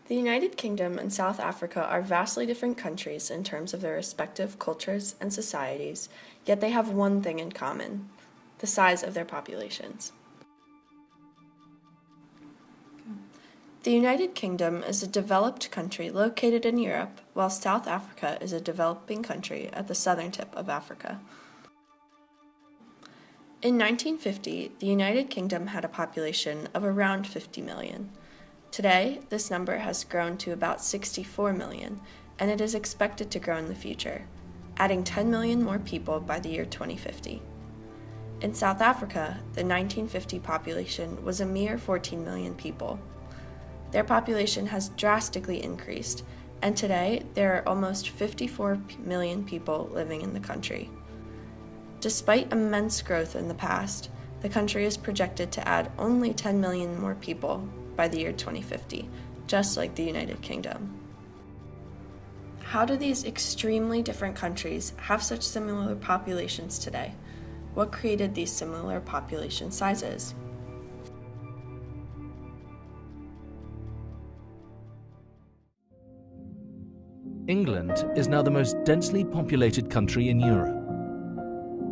The United Kingdom and South Africa are vastly different countries in terms of their respective cultures and societies, yet they have one thing in common: the size of their populations. The United Kingdom is a developed country located in Europe, while South Africa is a developing country at the southern tip of Africa. In 1950, the United Kingdom had a population of around 50 million. Today, this number has grown to about 64 million, and it is expected to grow in the future, adding 10 million more people by the year 2050. In South Africa, the 1950 population was a mere 14 million people. Their population has drastically increased, and today there are almost 54 million people living in the country. Despite immense growth in the past, the country is projected to add only 10 million more people by the year 2050, just like the United Kingdom. How do these extremely different countries have such similar populations today? What created these similar population sizes? England is now the most densely populated country in Europe.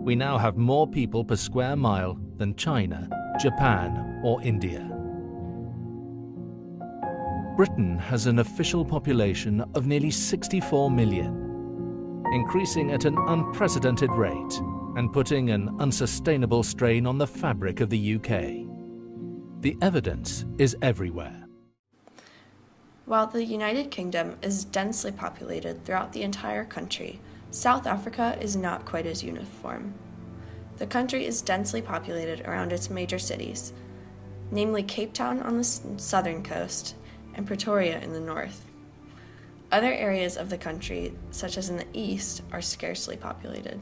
We now have more people per square mile than China, Japan, or India. Britain has an official population of nearly 64 million, increasing at an unprecedented rate and putting an unsustainable strain on the fabric of the UK. The evidence is everywhere. While the United Kingdom is densely populated throughout the entire country, South Africa is not quite as uniform. The country is densely populated around its major cities, namely Cape Town on the southern coast and Pretoria in the north. Other areas of the country, such as in the east, are scarcely populated.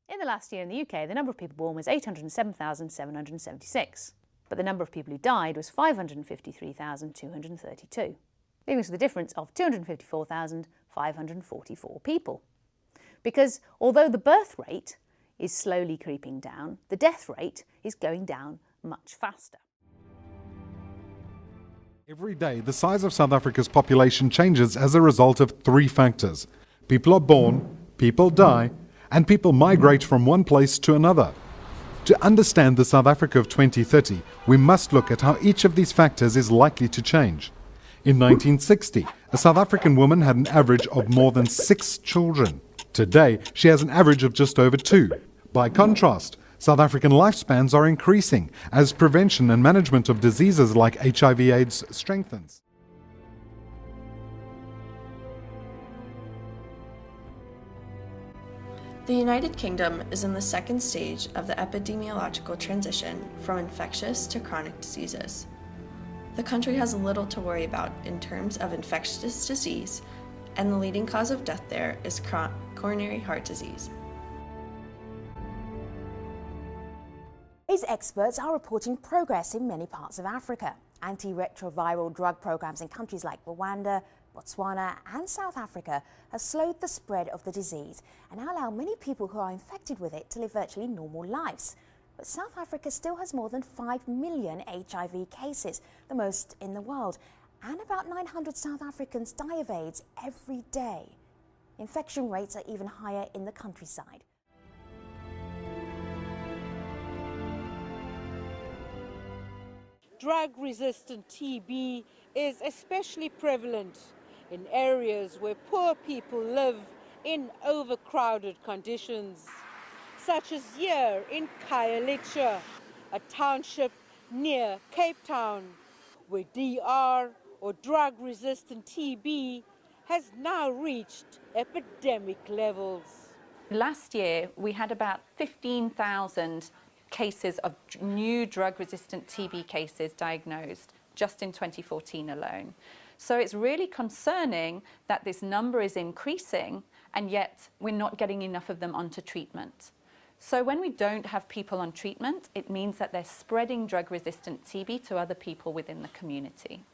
In the last year in the UK, the number of people born was 807,776, but the number of people who died was 553,232, leaving us with a difference of 254,544 people. Because although the birth rate is slowly creeping down, the death rate is going down much faster. Every day, the size of South Africa's population changes as a result of three factors. People are born, people die, and people migrate from one place to another. To understand the South Africa of 2030, we must look at how each of these factors is likely to change. In 1960, a South African woman had an average of more than 6 children. Today, she has an average of just over 2. By contrast, South African lifespans are increasing as prevention and management of diseases like HIV/AIDS strengthens. The United Kingdom is in the second stage of the epidemiological transition from infectious to chronic diseases. The country has little to worry about in terms of infectious disease, and the leading cause of death there is coronary heart disease. AIDS experts are reporting progress in many parts of Africa. Antiretroviral drug programs in countries like Rwanda, Botswana and South Africa have slowed the spread of the disease and allow many people who are infected with it to live virtually normal lives. But South Africa still has more than 5 million HIV cases, the most in the world, and about 900 South Africans die of AIDS every day. Infection rates are even higher in the countryside. Drug-resistant TB is especially prevalent in areas where poor people live in overcrowded conditions, such as here in Khayelitsha, a township near Cape Town, where DR or drug-resistant TB has now reached epidemic levels. Last year, we had about 15,000 cases of new drug-resistant TB cases diagnosed just in 2014 alone. So it's really concerning that this number is increasing and yet we're not getting enough of them onto treatment. So when we don't have people on treatment, it means that they're spreading drug-resistant TB to other people within the community.